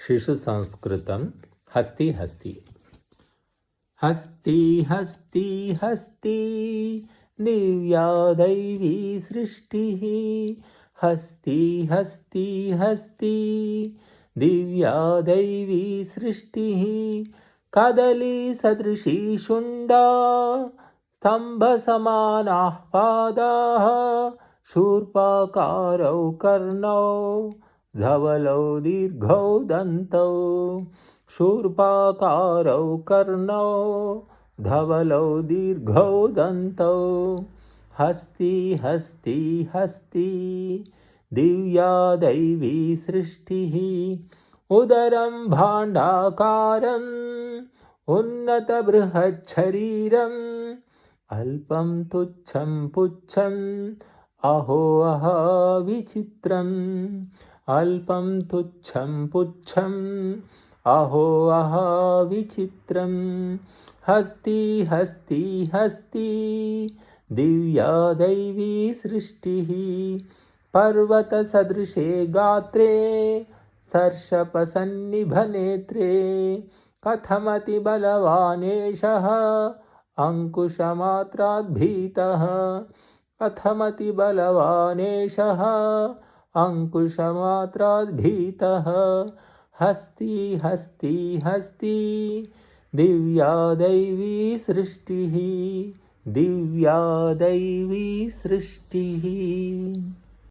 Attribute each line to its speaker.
Speaker 1: शिशुसंस्कृतं हस्ति हस्ति। हस्ति हस्ति हस्ति दिव्या दैवी सृष्टिः। हस्ति हस्ति हस्ति दिव्या दैवी सृष्टिः। कदली सदृशी शुण्डा स्तम्भसमानाः पादाः। शूर्पाकारौ कर्णौ धवलौ दीर्घौ दन्तौ। शूर्पाकारौ कर्णौ धवलौ दीर्घौ दन्तौ। हस्ति हस्ति हस्ति दिव्या दैवी सृष्टिः। उदरं भाण्डाकारम् उन्नतबृहच्छरीरम्। अल्पं तुच्छं पुच्छम् अहो अह विचित्रम्। अल्पं तुच्छं पुच्छम् अहो अह विचित्रम्। हस्ति हस्ति हस्ति दिव्या दैवी सृष्टिः। पर्वतसदृशे गात्रे सर्षपसन्निभनेत्रे। कथमति बलवानेशः अंकुशमात्राद्भीतः। कथमति बलवानेशः अंकुशमात्राद्भीतः। हस्ति हस्ति हस्ति दिव्या दैवी सृष्टिः। दिव्या दैवी सृष्टिः।